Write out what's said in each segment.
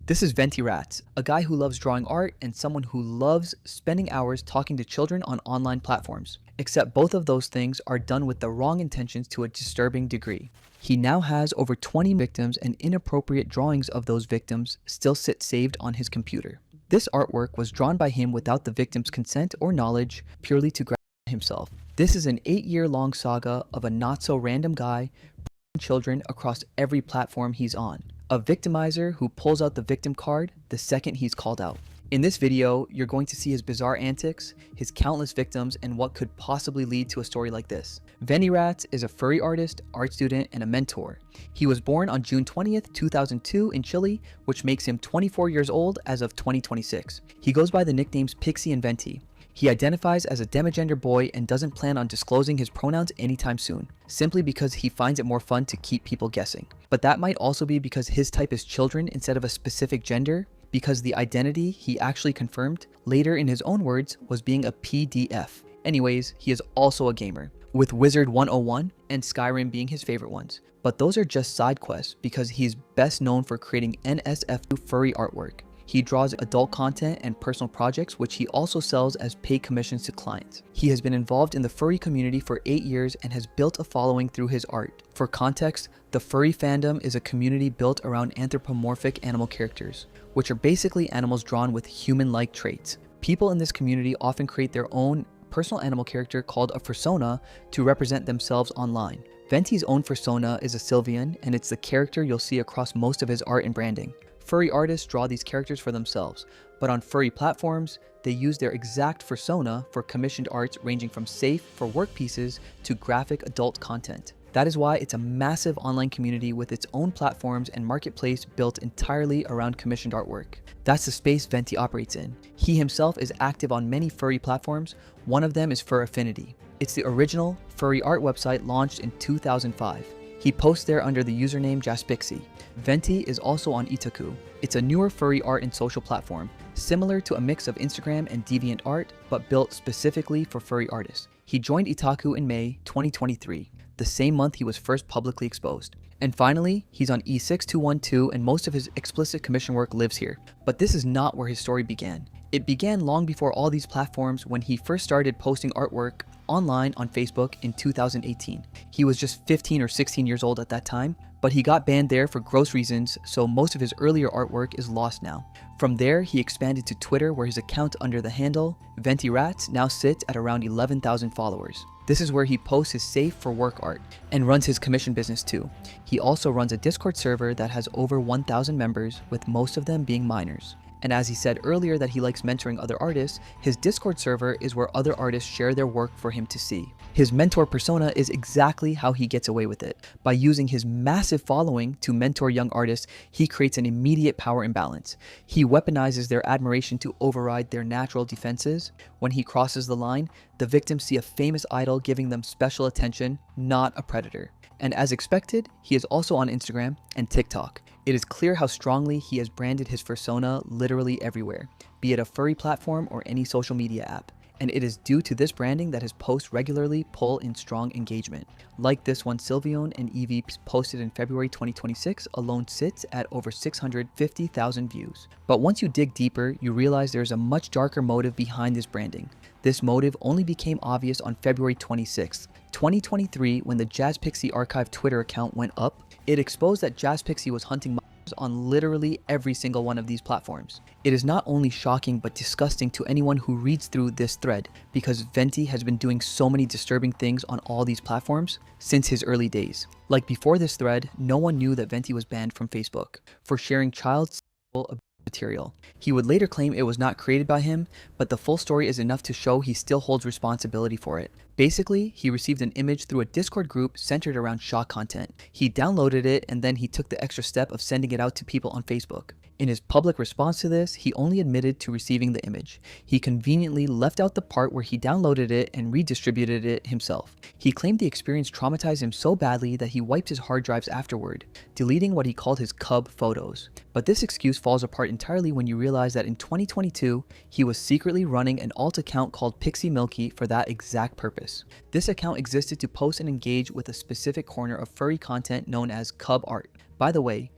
This is VentiRats, a guy who loves drawing art and someone who loves spending hours talking to children on online platforms. Except both of those things are done with the wrong intentions to a disturbing degree. He now has over 20 victims, and inappropriate drawings of those victims still sit saved on his computer. This artwork was drawn by him without the victim's consent or knowledge, purely to gratify himself. This is an 8-year-long saga of a not-so-random guy preying children across every platform he's on. A victimizer who pulls out the victim card the second he's called out. In this video, you're going to see his bizarre antics, his countless victims, and what could possibly lead to a story like this. VentiRats is a furry artist, art student, and a mentor. He was born on June 20th, 2002 in Chile, which makes him 24 years old as of 2026. He goes by the nicknames Pixie and Venti. He identifies as a demigender boy and doesn't plan on disclosing his pronouns anytime soon, simply because he finds it more fun to keep people guessing. But that might also be because his type is children instead of a specific gender, because the identity he actually confirmed, later in his own words, was being a PDF. Anyways, he is also a gamer, with Wizard 101 and Skyrim being his favorite ones. But those are just side quests because he's best known for creating NSFW furry artwork. He draws adult content and personal projects, which he also sells as paid commissions to clients. He has been involved in the furry community for 8 years and has built a following through his art. For context, the furry fandom is a community built around anthropomorphic animal characters, which are basically animals drawn with human-like traits. People in this community often create their own personal animal character called a fursona to represent themselves online. Venti's own fursona is a Sylvian, and it's the character you'll see across most of his art and branding. Furry artists draw these characters for themselves, but on furry platforms, they use their exact fursona for commissioned arts ranging from safe for work pieces to graphic adult content. That is why it's a massive online community with its own platforms and marketplace built entirely around commissioned artwork. That's the space Venti operates in. He himself is active on many furry platforms. One of them is Fur Affinity. It's the original furry art website launched in 2005. He posts there under the username Jas Pixie. Venti is also on Itaku. It's a newer furry art and social platform, similar to a mix of Instagram and DeviantArt, but built specifically for furry artists. He joined Itaku in May 2023, the same month he was first publicly exposed. And finally, he's on E6212 and most of his explicit commission work lives here. But this is not where his story began. It began long before all these platforms when he first started posting artwork online on Facebook in 2018. He was just 15 or 16 years old at that time, but he got banned there for gross reasons, so most of his earlier artwork is lost now. From there, he expanded to Twitter, where his account under the handle VentiRats now sits at around 11,000 followers. This is where he posts his safe for work art and runs his commission business too. He also runs a Discord server that has over 1,000 members, with most of them being minors. And as he said earlier that he likes mentoring other artists, his Discord server is where other artists share their work for him to see. His mentor persona is exactly how he gets away with it. By using his massive following to mentor young artists, he creates an immediate power imbalance. He weaponizes their admiration to override their natural defenses. When he crosses the line, the victims see a famous idol giving them special attention, not a predator. And as expected, he is also on Instagram and TikTok. It is clear how strongly he has branded his fursona literally everywhere, be it a furry platform or any social media app. And it is due to this branding that his posts regularly pull in strong engagement. Like this one Sylvione and Evie posted in February 2026 alone sits at over 650,000 views. But once you dig deeper, you realize there's a much darker motive behind this branding. This motive only became obvious on February 26th, 2023, when the Jas Pixie Archive Twitter account went up. It exposed that Jas Pixie was hunting monsters on literally every single one of these platforms. It is not only shocking but disgusting to anyone who reads through this thread, because Venti has been doing so many disturbing things on all these platforms since his early days. Like before this thread, no one knew that Venti was banned from Facebook for sharing child sexual abuse material. He would later claim it was not created by him, but the full story is enough to show he still holds responsibility for it. Basically, he received an image through a Discord group centered around shock content. He downloaded it and then he took the extra step of sending it out to people on Facebook. In his public response to this, he only admitted to receiving the image. He conveniently left out the part where he downloaded it and redistributed it himself. He claimed the experience traumatized him so badly that he wiped his hard drives afterward, deleting what he called his cub photos. But this excuse falls apart entirely when you realize that in 2022, he was secretly running an alt account called Pixie Milky for that exact purpose. This account existed to post and engage with a specific corner of furry content known as cub art. By the way,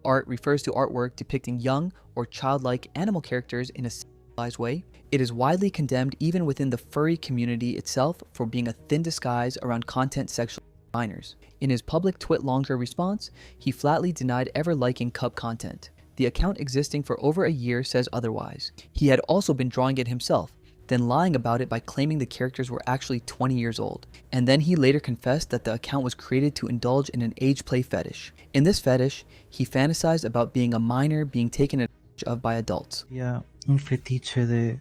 art refers to artwork depicting young or childlike animal characters in a sexualized way. It is widely condemned even within the furry community itself for being a thin disguise around content sexual minors. In his public TwitLonger response, he flatly denied ever liking cup content. The account existing for over a year says otherwise. He had also been drawing it himself, then lying about it by claiming the characters were actually 20 years old. And then he later confessed that the account was created to indulge in an age play fetish. In this fetish, he fantasized about being a minor being taken advantage of by adults. Ya un fetiche de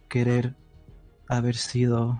querer haber sido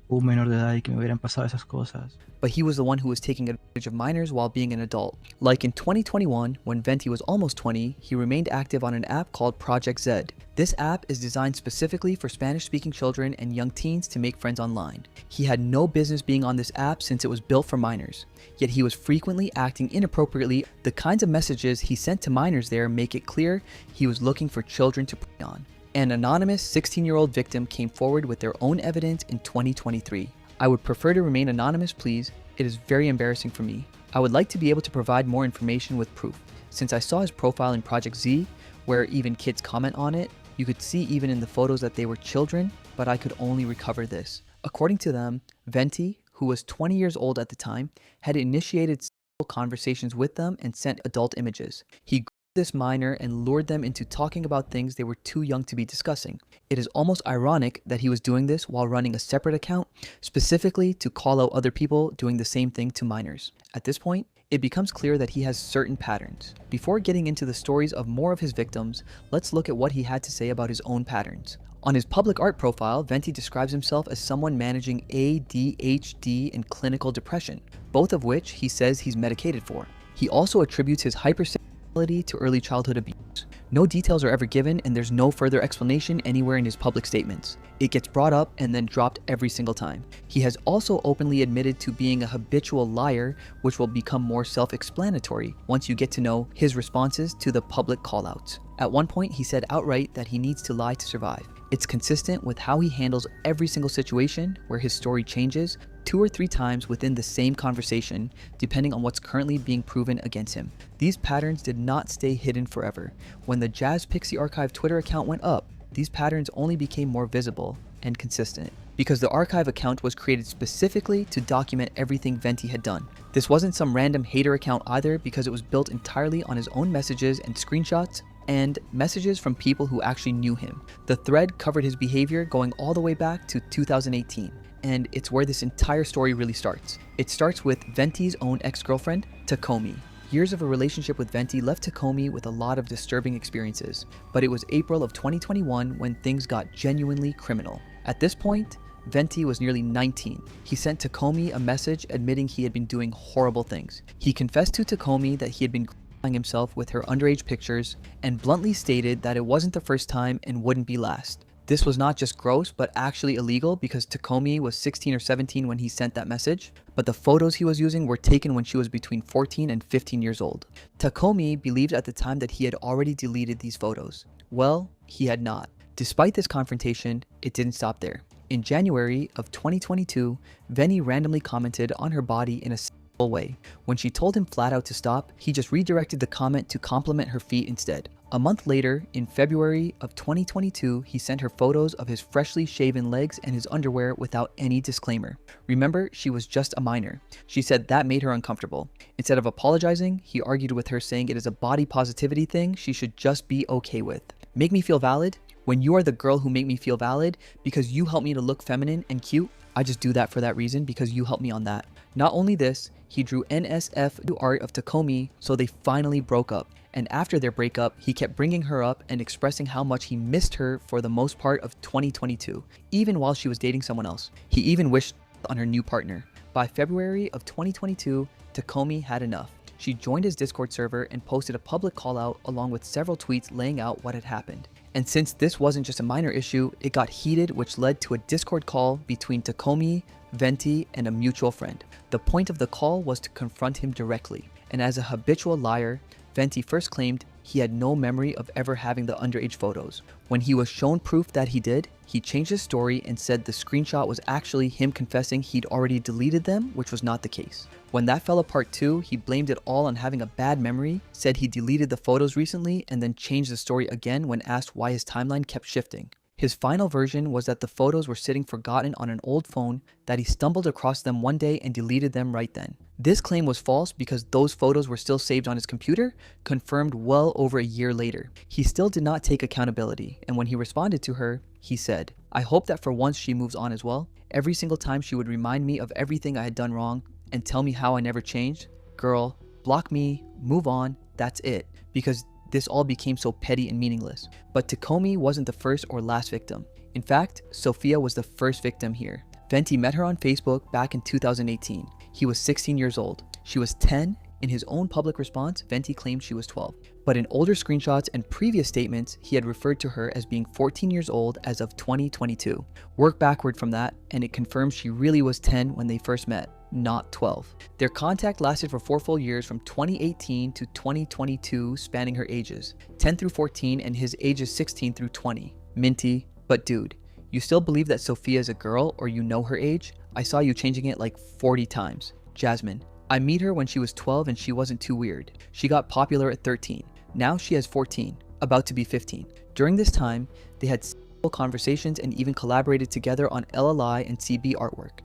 un menor de edad y que me hubieran pasado esas cosas. But he was the one who was taking advantage of minors while being an adult. Like in 2021, when Venti was almost 20, he remained active on an app called Project Z. This app is designed specifically for Spanish-speaking children and young teens to make friends online. He had no business being on this app since it was built for minors, yet he was frequently acting inappropriately. The kinds of messages he sent to minors there make it clear he was looking for children to prey on. An anonymous 16-year-old victim came forward with their own evidence in 2023. I would prefer to remain anonymous, please. It is very embarrassing for me. I would like to be able to provide more information with proof. Since I saw his profile in Project Z, where even kids comment on it, you could see even in the photos that they were children, but I could only recover this. According to them, Venti, who was 20 years old at the time, had initiated several conversations with them and sent adult images. He grabbed this minor and lured them into talking about things they were too young to be discussing. It is almost ironic that he was doing this while running a separate account, specifically to call out other people doing the same thing to minors. At this point, it becomes clear that he has certain patterns. Before getting into the stories of more of his victims, let's look at what he had to say about his own patterns. On his public art profile, Venti describes himself as someone managing ADHD and clinical depression, both of which he says he's medicated for. He also attributes his hypersexuality to early childhood abuse. No details are ever given, and there's no further explanation anywhere in his public statements. It gets brought up and then dropped every single time. He has also openly admitted to being a habitual liar, which will become more self-explanatory once you get to know his responses to the public callouts. At one point, he said outright that he needs to lie to survive. It's consistent with how he handles every single situation where his story changes 2 or 3 times within the same conversation, depending on what's currently being proven against him. These patterns did not stay hidden forever. When the Jas Pixie Archive Twitter account went up, these patterns only became more visible and consistent, because the archive account was created specifically to document everything Venti had done. This wasn't some random hater account either, because it was built entirely on his own messages and screenshots, and messages from people who actually knew him. The thread covered his behavior going all the way back to 2018, and it's where this entire story really starts. It starts with Venti's own ex-girlfriend, Takomi. Years of a relationship with Venti left Takomi with a lot of disturbing experiences, but it was April of 2021 when things got genuinely criminal. At this point, Venti was nearly 19. He sent Takomi a message admitting he had been doing horrible things. He confessed to Takomi that he had been himself with her underage pictures and bluntly stated that it wasn't the first time and wouldn't be last. This was not just gross, but actually illegal, because Takomi was 16 or 17 when he sent that message, but the photos he was using were taken when she was between 14 and 15 years old. Takomi believed at the time that he had already deleted these photos. Well, he had not. Despite this confrontation, it didn't stop there. In January of 2022, Venti randomly commented on her body in a way. When she told him flat out to stop, he just redirected the comment to compliment her feet instead. A month later, in February of 2022, he sent her photos of his freshly shaven legs and his underwear without any disclaimer. Remember, she was just a minor. She said that made her uncomfortable. Instead of apologizing, he argued with her, saying it is a body positivity thing she should just be okay with. Make me feel valid? When you are the girl who make me feel valid because you help me to look feminine and cute, I just do that for that reason because you helped me on that. Not only this, he drew NSF art of Takomi, so they finally broke up. And after their breakup, he kept bringing her up and expressing how much he missed her for the most part of 2022, even while she was dating someone else. He even wished on her new partner. By February of 2022, Takomi had enough. She joined his Discord server and posted a public call out along with several tweets laying out what had happened. And since this wasn't just a minor issue, it got heated, which led to a Discord call between Takomi, Venti, and a mutual friend. The point of the call was to confront him directly. And as a habitual liar, Venti first claimed he had no memory of ever having the underage photos. When he was shown proof that he did, he changed his story and said the screenshot was actually him confessing he'd already deleted them, which was not the case. When that fell apart too, he blamed it all on having a bad memory, said he deleted the photos recently, and then changed the story again when asked why his timeline kept shifting. His final version was that the photos were sitting forgotten on an old phone, that he stumbled across them one day and deleted them right then. This claim was false because those photos were still saved on his computer, confirmed well over a year later. He still did not take accountability, and when he responded to her, he said, "I hope that for once she moves on as well. Every single time she would remind me of everything I had done wrong and tell me how I never changed. Girl, block me, move on, that's it." Because this all became so petty and meaningless. But Takomi wasn't the first or last victim. In fact, Sophia was the first victim here. Venti met her on Facebook back in 2018. He was 16 years old. She was 10. In his own public response, Venti claimed she was 12. But in older screenshots and previous statements, he had referred to her as being 14 years old as of 2022. Work backward from that, and it confirms she really was 10 when they first met, not 12. Their contact lasted for 4 full years from 2018 to 2022, spanning her ages 10 through 14 and his ages 16 through 20. Minty, but dude, you still believe that Sophia is a girl or you know her age? I saw you changing it like 40 times. Jasmine, I meet her when she was 12 and she wasn't too weird. She got popular at 13. Now she has 14, about to be 15. During this time, they had several conversations and even collaborated together on LLI and CB artwork,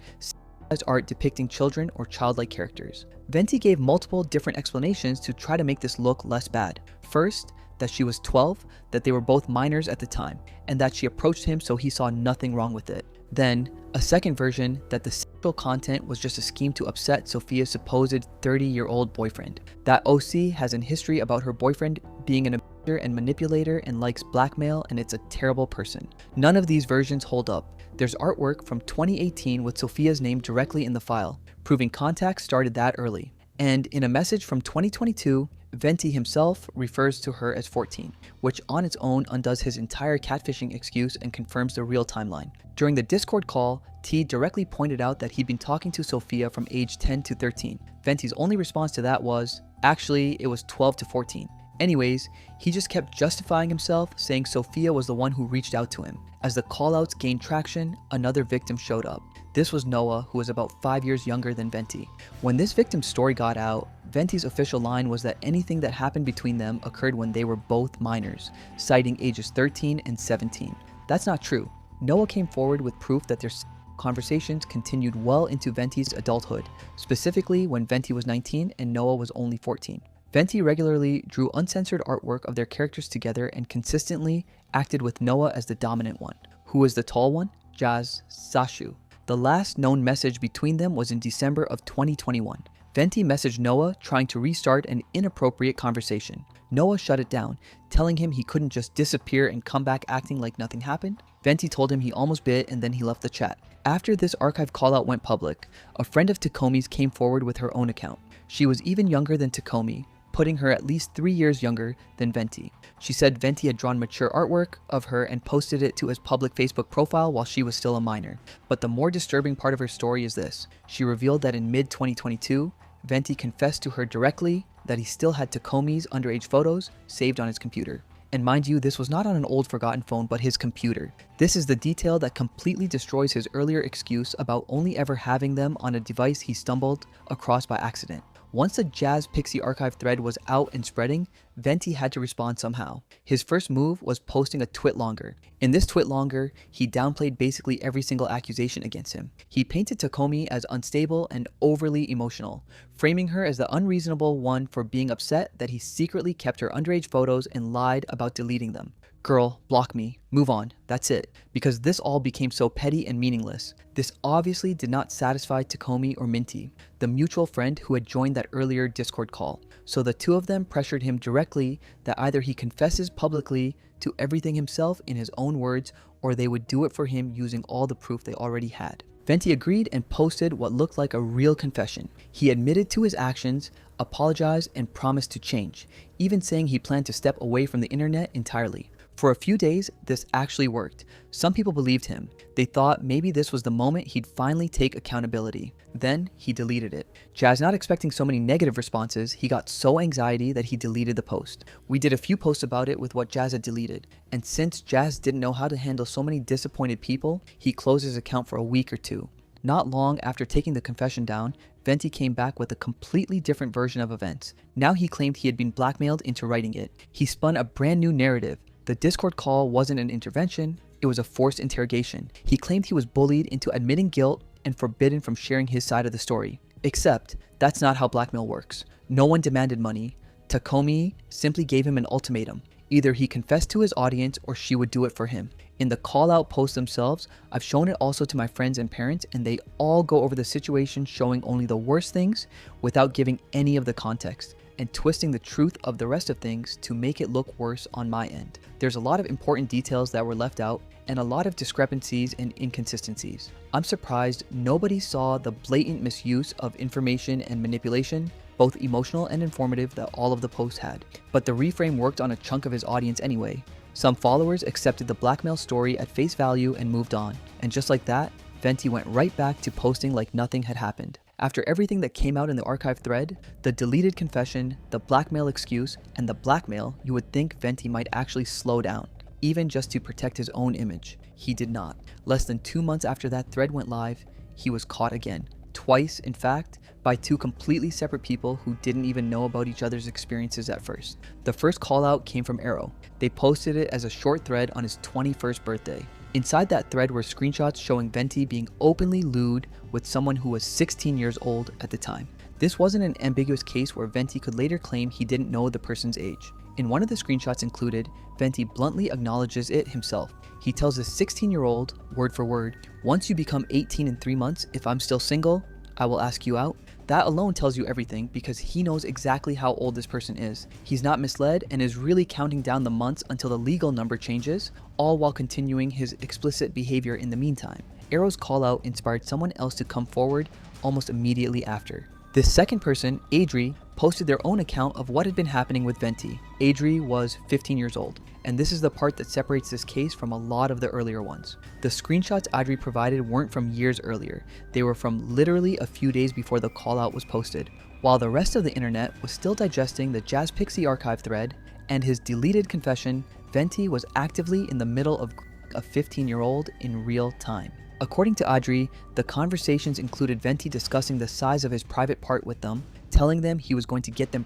as art depicting children or childlike characters. Venti gave multiple different explanations to try to make this look less bad. First, that she was 12, that they were both minors at the time, and that she approached him so he saw nothing wrong with it. Then, a second version that the sexual content was just a scheme to upset Sophia's supposed 30-year-old boyfriend. That OC has an history about her boyfriend being an abuser and manipulator and likes blackmail, and it's a terrible person. None of these versions hold up. There's artwork from 2018 with Sophia's name directly in the file, proving contact started that early. And in a message from 2022, Venti himself refers to her as 14, which on its own undoes his entire catfishing excuse and confirms the real timeline. During the Discord call, T directly pointed out that he'd been talking to Sophia from age 10 to 13. Venti's only response to that was, actually, it was 12 to 14. Anyways, he just kept justifying himself, saying Sophia was the one who reached out to him. As the callouts gained traction, another victim showed up. This was Noah, who was about 5 years younger than Venti. When this victim's story got out, Venti's official line was that anything that happened between them occurred when they were both minors, citing ages 13 and 17. That's not true. Noah came forward with proof that their conversations continued well into Venti's adulthood, specifically when Venti was 19 and Noah was only 14. Venti regularly drew uncensored artwork of their characters together and consistently acted with Noah as the dominant one. Who was the tall one? Jas Pixie. The last known message between them was in December of 2021. Venti messaged Noah trying to restart an inappropriate conversation. Noah shut it down, telling him he couldn't just disappear and come back acting like nothing happened. Venti told him he almost bit and then he left the chat. After this archive callout went public, a friend of Takomi's came forward with her own account. She was even younger than Takomi, putting her at least 3 years younger than Venti. She said Venti had drawn mature artwork of her and posted it to his public Facebook profile while she was still a minor. But the more disturbing part of her story is this. She revealed that in mid-2022, Venti confessed to her directly that he still had Takomi's underage photos saved on his computer. And mind you, this was not on an old forgotten phone, but his computer. This is the detail that completely destroys his earlier excuse about only ever having them on a device he stumbled across by accident. Once the Jas Pixie archive thread was out and spreading, Venti had to respond somehow. His first move was posting a twit longer. In this twit longer, he downplayed basically every single accusation against him. He painted Takomi as unstable and overly emotional, framing her as the unreasonable one for being upset that he secretly kept her underage photos and lied about deleting them. Girl, block me, move on, that's it. Because this all became so petty and meaningless. This obviously did not satisfy Takomi or Minty, the mutual friend who had joined that earlier Discord call. So the two of them pressured him directly that either he confesses publicly to everything himself in his own words, or they would do it for him using all the proof they already had. Venti agreed and posted what looked like a real confession. He admitted to his actions, apologized, and promised to change, even saying he planned to step away from the internet entirely. For a few days, this actually worked. Some people believed him. They thought maybe this was the moment he'd finally take accountability. Then he deleted it. Jas, not expecting so many negative responses, he got so anxiety that he deleted the post. We did a few posts about it with what Jas had deleted, and since Jas didn't know how to handle so many disappointed people, he closed his account for a week or two. Not long after taking the confession down, Venti came back with a completely different version of events. Now he claimed he had been blackmailed into writing it. He spun a brand new narrative. The Discord call wasn't an intervention, it was a forced interrogation. He claimed he was bullied into admitting guilt and forbidden from sharing his side of the story. Except, that's not how blackmail works. No one demanded money. Takomi simply gave him an ultimatum. Either he confessed to his audience or she would do it for him. In the call-out posts themselves, I've shown it also to my friends and parents, and they all go over the situation, showing only the worst things without giving any of the context, and twisting the truth of the rest of things to make it look worse on my end. There's a lot of important details that were left out, and a lot of discrepancies and inconsistencies. I'm surprised nobody saw the blatant misuse of information and manipulation, both emotional and informative, that all of the posts had. But the reframe worked on a chunk of his audience anyway. Some followers accepted the blackmail story at face value and moved on. And just like that, Venti went right back to posting like nothing had happened. After everything that came out in the archive thread, the deleted confession, the blackmail excuse, and the blackmail, you would think Venti might actually slow down, even just to protect his own image. He did not. Less than 2 months after that thread went live, he was caught again. Twice, in fact, by two completely separate people who didn't even know about each other's experiences at first. The first call out came from Arrow. They posted it as a short thread on his 21st birthday. Inside that thread were screenshots showing Venti being openly lewd with someone who was 16 years old at the time. This wasn't an ambiguous case where Venti could later claim he didn't know the person's age. In one of the screenshots included, Venti bluntly acknowledges it himself. He tells the 16-year-old, word for word, "Once you become 18 in 3 months, if I'm still single, I will ask you out." That alone tells you everything, because he knows exactly how old this person is. He's not misled and is really counting down the months until the legal number changes, all while continuing his explicit behavior in the meantime. Arrow's call out inspired someone else to come forward almost immediately after. This second person, Adri, posted their own account of what had been happening with Venti. Adri was 15 years old, and this is the part that separates this case from a lot of the earlier ones. The screenshots Adri provided weren't from years earlier. They were from literally a few days before the call out was posted, while the rest of the internet was still digesting the Jas Pixie archive thread and his deleted confession. Venti was actively in the middle of a 15-year-old in real time. According to Adri, the conversations included Venti discussing the size of his private part with them, telling them he was going to get them,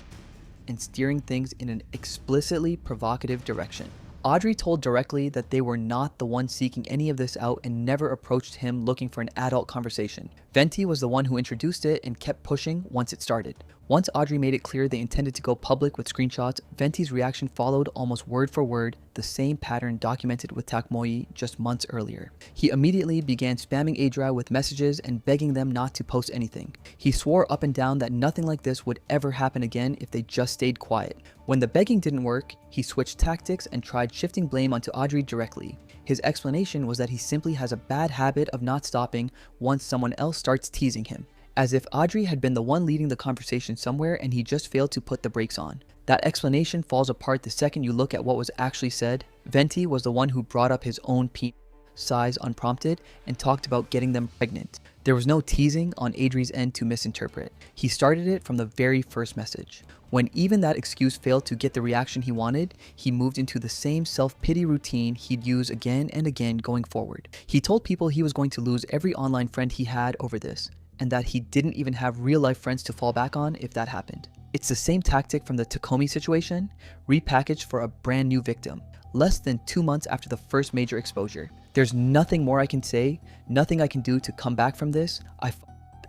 and steering things in an explicitly provocative direction. Audrey told directly that they were not the ones seeking any of this out and never approached him looking for an adult conversation. Venti was the one who introduced it and kept pushing once it started. Once Audrey made it clear they intended to go public with screenshots, Venti's reaction followed almost word for word the same pattern documented with Takmoyi just months earlier. He immediately began spamming Adra with messages and begging them not to post anything. He swore up and down that nothing like this would ever happen again if they just stayed quiet. When the begging didn't work, he switched tactics and tried shifting blame onto Audrey directly. His explanation was that he simply has a bad habit of not stopping once someone else starts teasing him, as if Audrey had been the one leading the conversation somewhere and he just failed to put the brakes on. That explanation falls apart the second you look at what was actually said. Venti was the one who brought up his own penis size unprompted and talked about getting them pregnant. There was no teasing on Adri's end to misinterpret. He started it from the very first message. When even that excuse failed to get the reaction he wanted, he moved into the same self-pity routine he'd use again and again going forward. He told people he was going to lose every online friend he had over this, and that he didn't even have real-life friends to fall back on if that happened. It's the same tactic from the Takomi situation, repackaged for a brand new victim, less than 2 months after the first major exposure. There's nothing more I can say, nothing I can do to come back from this.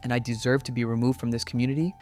And I deserve to be removed from this community.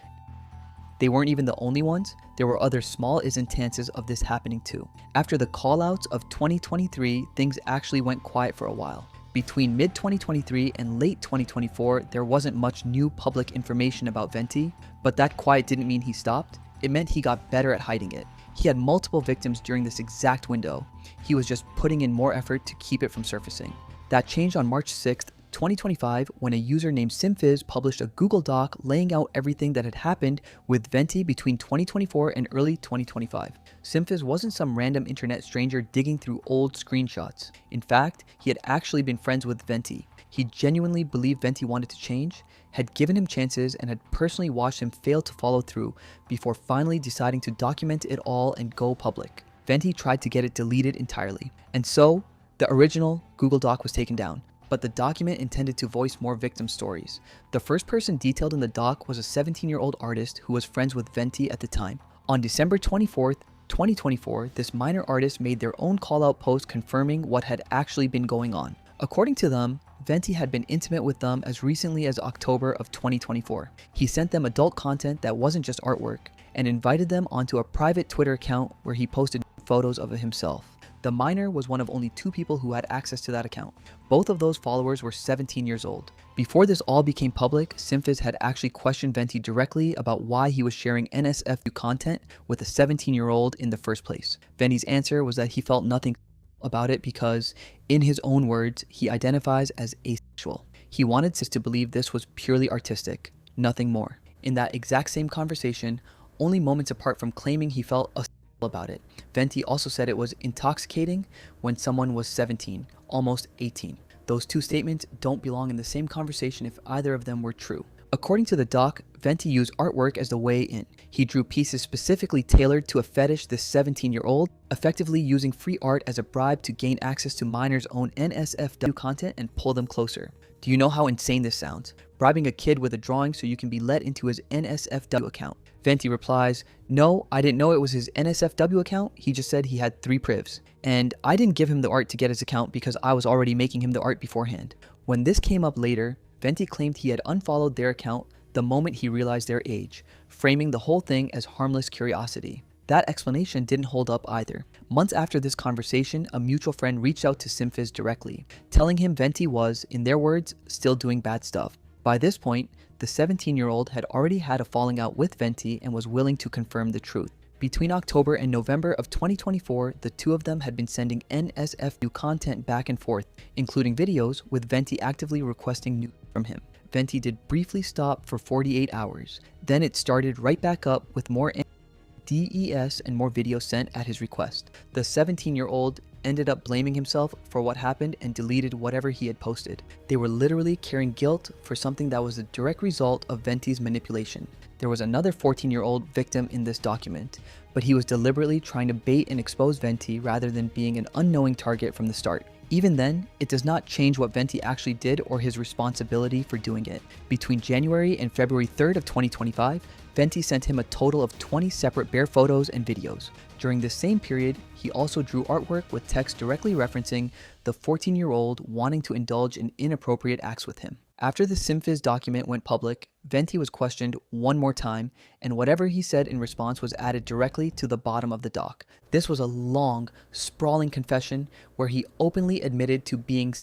They weren't even the only ones. There were other small instances of this happening too. After the callouts of 2023, things actually went quiet for a while. Between mid-2023 and late 2024, there wasn't much new public information about Venti, but that quiet didn't mean he stopped. It meant he got better at hiding it. He had multiple victims during this exact window. He was just putting in more effort to keep it from surfacing. That changed on March 6th, 2025 when a user named Simfizz published a Google Doc laying out everything that had happened with Venti between 2024 and early 2025. Simfizz wasn't some random internet stranger digging through old screenshots. In fact, he had actually been friends with Venti. He genuinely believed Venti wanted to change, had given him chances, and had personally watched him fail to follow through before finally deciding to document it all and go public. Venti tried to get it deleted entirely. And so, the original Google Doc was taken down, but the document intended to voice more victim stories. The first person detailed in the doc was a 17-year-old artist who was friends with Venti at the time. On December 24th, 2024, this minor artist made their own call-out post confirming what had actually been going on. According to them, Venti had been intimate with them as recently as October of 2024. He sent them adult content that wasn't just artwork, and invited them onto a private Twitter account where he posted photos of himself. The minor was one of only 2 people who had access to that account. Both of those followers were 17 years old. Before this all became public, Simfizz had actually questioned Venti directly about why he was sharing NSFW content with a 17-year-old in the first place. Venti's answer was that he felt nothing about it because, in his own words, he identifies as asexual. He wanted Sis to believe this was purely artistic, nothing more. In that exact same conversation, only moments apart from claiming he felt about it, Venti also said it was intoxicating when someone was 17, almost 18. Those two statements don't belong in the same conversation if either of them were true. According to the doc, Venti used artwork as the way in. He drew pieces specifically tailored to a fetish this 17-year-old, effectively using free art as a bribe to gain access to minors' own NSFW content and pull them closer. Do you know how insane this sounds? Bribing a kid with a drawing so you can be let into his NSFW account. Venti replies, "No, I didn't know it was his NSFW account. He just said he had 3 privs. And I didn't give him the art to get his account because I was already making him the art beforehand." When this came up later, Venti claimed he had unfollowed their account the moment he realized their age, framing the whole thing as harmless curiosity. That explanation didn't hold up either. Months after this conversation, a mutual friend reached out to Simfizz directly, telling him Venti was, in their words, still doing bad stuff. By this point, the 17-year-old had already had a falling out with Venti and was willing to confirm the truth. Between October and November of 2024, the two of them had been sending NSFW content back and forth, including videos, with Venti actively requesting news from him. Venti did briefly stop for 48 hours. Then it started right back up with more DES and more videos sent at his request. The 17-year-old ended up blaming himself for what happened and deleted whatever he had posted. They were literally carrying guilt for something that was a direct result of Venti's manipulation. There was another 14-year-old victim in this document, but he was deliberately trying to bait and expose Venti rather than being an unknowing target from the start. Even then, it does not change what Venti actually did or his responsibility for doing it. Between January and February 3rd of 2025, Venti sent him a total of 20 separate bare photos and videos. During this same period, he also drew artwork with text directly referencing the 14-year-old wanting to indulge in inappropriate acts with him. After the Simfizz document went public, Venti was questioned one more time, and whatever he said in response was added directly to the bottom of the doc. This was a long, sprawling confession where he openly admitted to being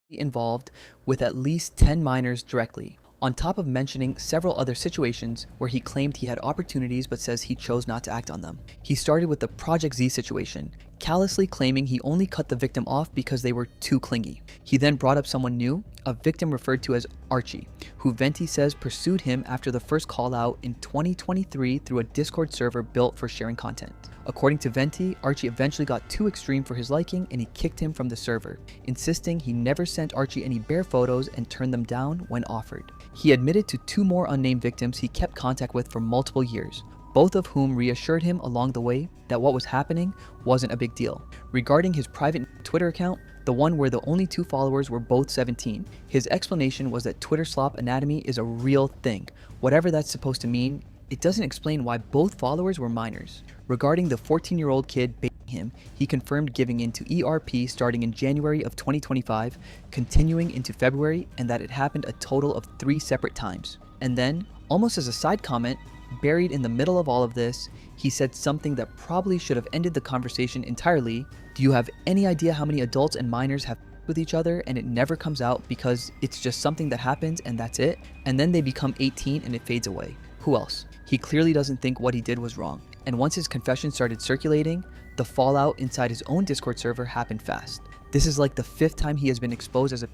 involved with at least 10 minors directly, on top of mentioning several other situations where he claimed he had opportunities but says he chose not to act on them. He started with the Project Z situation, callously claiming he only cut the victim off because they were too clingy. He then brought up someone new, a victim referred to as Archie, who Venti says pursued him after the first call out in 2023 through a Discord server built for sharing content. According to Venti, Archie eventually got too extreme for his liking and he kicked him from the server, insisting he never sent Archie any bare photos and turned them down when offered. He admitted to 2 more unnamed victims he kept contact with for multiple years, both of whom reassured him along the way that what was happening wasn't a big deal. Regarding his private Twitter account, the one where the only 2 followers were both 17, his explanation was that Twitter slop anatomy is a real thing. Whatever that's supposed to mean, it doesn't explain why both followers were minors. Regarding the 14-year-old kid baiting him, he confirmed giving in to ERP starting in January of 2025, continuing into February, and that it happened a total of 3 separate times. And then, almost as a side comment, buried in the middle of all of this, he said something that probably should have ended the conversation entirely. Do you have any idea how many adults and minors have with each other and it never comes out because it's just something that happens and that's it? And then they become 18 and it fades away. Who else? He clearly doesn't think what he did was wrong. And once his confession started circulating, the fallout inside his own Discord server happened fast. This is like the 5th time he has been exposed as a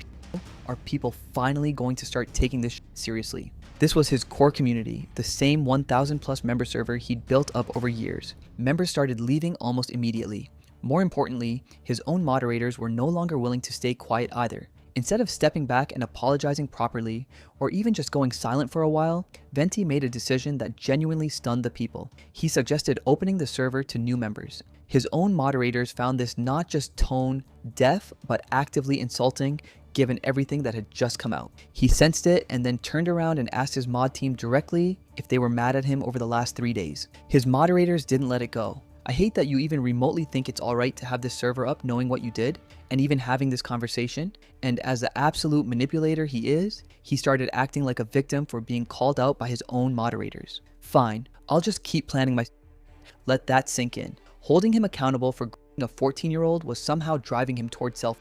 are people finally going to start taking this seriously? This was his core community, the same 1,000 plus member server he'd built up over years. Members started leaving almost immediately. More importantly, his own moderators were no longer willing to stay quiet either. Instead of stepping back and apologizing properly, or even just going silent for a while, Venti made a decision that genuinely stunned the people. He suggested opening the server to new members. His own moderators found this not just tone deaf, but actively insulting, given everything that had just come out. He sensed it and then turned around and asked his mod team directly if they were mad at him over the last 3 days. His moderators didn't let it go. I hate that you even remotely think it's alright to have this server up knowing what you did, and even having this conversation, and as the absolute manipulator he is, he started acting like a victim for being called out by his own moderators. Fine, I'll just keep planning my... Let that sink in. Holding him accountable for a 14-year-old was somehow driving him towards self.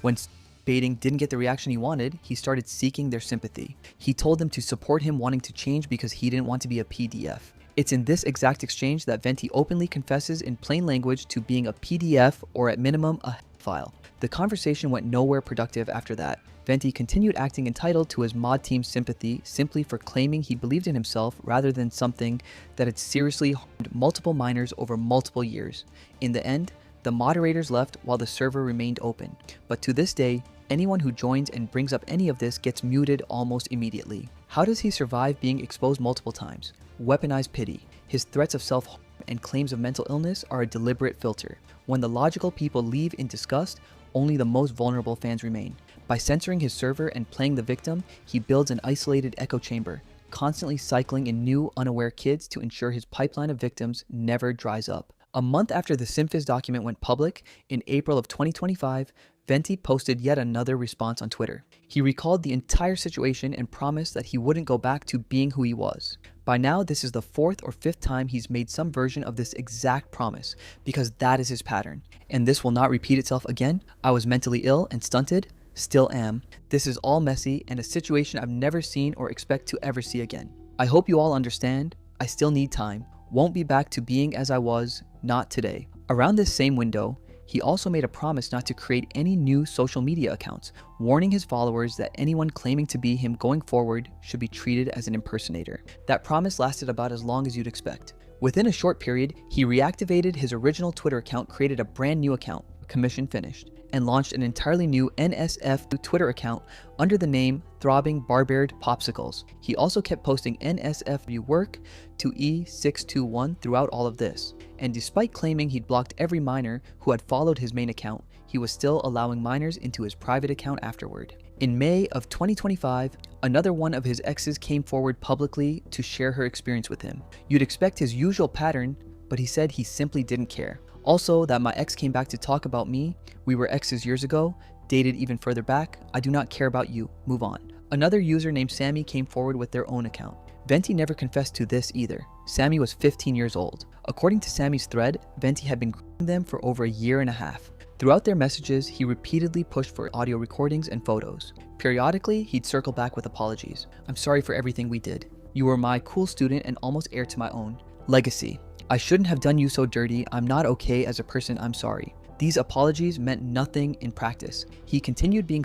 When baiting didn't get the reaction he wanted, he started seeking their sympathy. He told them to support him wanting to change because he didn't want to be a PDF. It's in this exact exchange that Venti openly confesses in plain language to being a PDF, or at minimum a file. The conversation went nowhere productive after that. Venti continued acting entitled to his mod team's sympathy simply for claiming he believed in himself rather than something that had seriously harmed multiple minors over multiple years. In the end, the moderators left while the server remained open. But to this day, anyone who joins and brings up any of this gets muted almost immediately. How does he survive being exposed multiple times? Weaponized pity. His threats of self-harm and claims of mental illness are a deliberate filter. When the logical people leave in disgust, only the most vulnerable fans remain. By censoring his server and playing the victim, he builds an isolated echo chamber, constantly cycling in new, unaware kids to ensure his pipeline of victims never dries up. A month after the Simfizz document went public, in April of 2025, Venti posted yet another response on Twitter. He recalled the entire situation and promised that he wouldn't go back to being who he was. By now, this is the 4th or 5th time he's made some version of this exact promise, because that is his pattern. And this will not repeat itself again. I was mentally ill and stunted, still am. This is all messy and a situation I've never seen or expect to ever see again. I hope you all understand. I still need time. Won't be back to being as I was, not today. Around this same window, he also made a promise not to create any new social media accounts, warning his followers that anyone claiming to be him going forward should be treated as an impersonator. That promise lasted about as long as you'd expect. Within a short period, he reactivated his original Twitter account, created a brand new account, commission finished, and launched an entirely new NSF Twitter account under the name Throbbing Barbeared Popsicles. He also kept posting NSF work to E621 throughout all of this. And despite claiming he'd blocked every minor who had followed his main account, he was still allowing minors into his private account afterward. In May of 2025, another one of his exes came forward publicly to share her experience with him. You'd expect his usual pattern, but he said he simply didn't care. Also, that my ex came back to talk about me, we were exes years ago, dated even further back, I do not care about you, move on. Another user named Sammy came forward with their own account. Venti never confessed to this either. Sammy was 15 years old. According to Sammy's thread, Venti had been grooming them for over a year and a half. Throughout their messages, he repeatedly pushed for audio recordings and photos. Periodically, he'd circle back with apologies. I'm sorry for everything we did. You were my cool student and almost heir to my own. Legacy. I shouldn't have done you so dirty. I'm not okay as a person. I'm sorry. These apologies meant nothing in practice. He continued being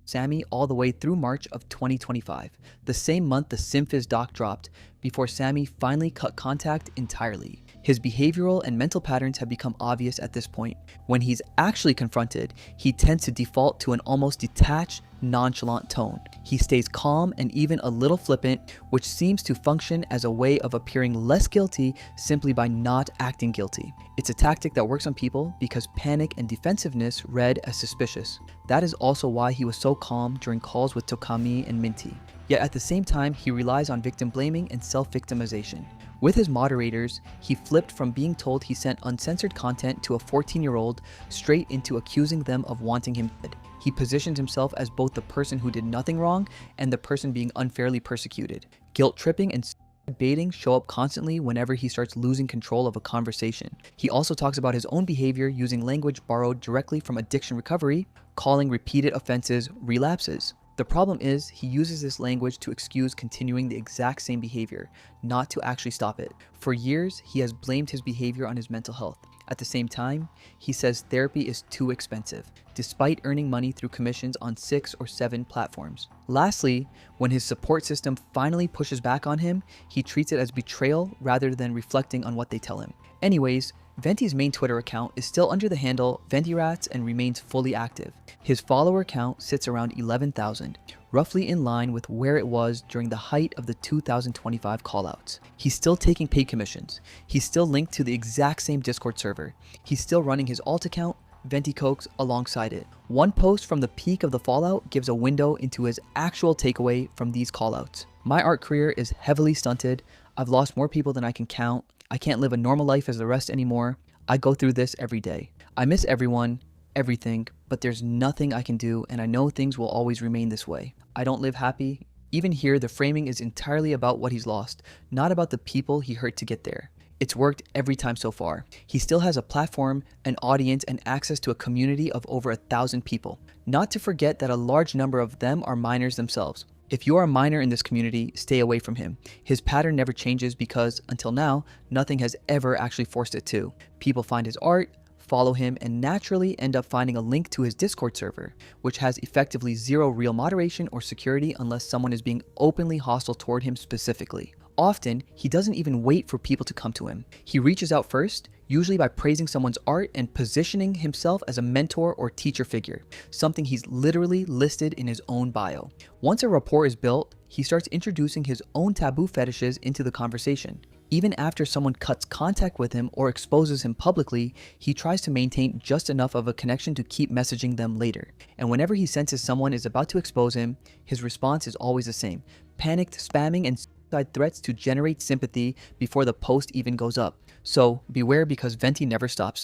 Sammy all the way through March of 2025, the same month the Simfizz doc dropped, before Sammy finally cut contact entirely. His behavioral and mental patterns have become obvious at this point. When he's actually confronted, he tends to default to an almost detached, nonchalant tone. He stays calm and even a little flippant, which seems to function as a way of appearing less guilty simply by not acting guilty. It's a tactic that works on people because panic and defensiveness read as suspicious. That is also why he was so calm during calls with Tokami and Minty. Yet at the same time, he relies on victim blaming and self-victimization. With his moderators, he flipped from being told he sent uncensored content to a 14-year-old straight into accusing them of wanting him dead. He positioned himself as both the person who did nothing wrong and the person being unfairly persecuted. Guilt tripping and baiting show up constantly whenever he starts losing control of a conversation. He also talks about his own behavior using language borrowed directly from addiction recovery, calling repeated offenses relapses. The problem is, he uses this language to excuse continuing the exact same behavior, not to actually stop it. For years, he has blamed his behavior on his mental health. At the same time, he says therapy is too expensive, despite earning money through commissions on 6 or 7 platforms. Lastly, when his support system finally pushes back on him, he treats it as betrayal rather than reflecting on what they tell him. Anyways, Venti's main Twitter account is still under the handle VentiRats and remains fully active. His follower count sits around 11,000, roughly in line with where it was during the height of the 2025 callouts. He's still taking paid commissions. He's still linked to the exact same Discord server. He's still running his alt account, VentiCokes, alongside it. One post from the peak of the fallout gives a window into his actual takeaway from these callouts. My art career is heavily stunted. I've lost more people than I can count. I can't live a normal life as the rest anymore. I go through this every day. I miss everyone, everything, but there's nothing I can do, and I know things will always remain this way. I don't live happy. Even here, the framing is entirely about what he's lost, not about the people he hurt to get there. It's worked every time so far. He still has a platform, an audience, and access to a community of over 1,000 people. Not to forget that a large number of them are minors themselves. If you are a minor in this community, stay away from him. His pattern never changes because, until now, nothing has ever actually forced it to. People find his art, follow him, and naturally end up finding a link to his Discord server, which has effectively zero real moderation or security unless someone is being openly hostile toward him specifically. Often, he doesn't even wait for people to come to him. He reaches out first, usually by praising someone's art and positioning himself as a mentor or teacher figure, something he's literally listed in his own bio. Once a rapport is built, he starts introducing his own taboo fetishes into the conversation. Even after someone cuts contact with him or exposes him publicly, he tries to maintain just enough of a connection to keep messaging them later. And whenever he senses someone is about to expose him, his response is always the same: panicked spamming and suicide threats to generate sympathy before the post even goes up. So beware, because Venti never stops.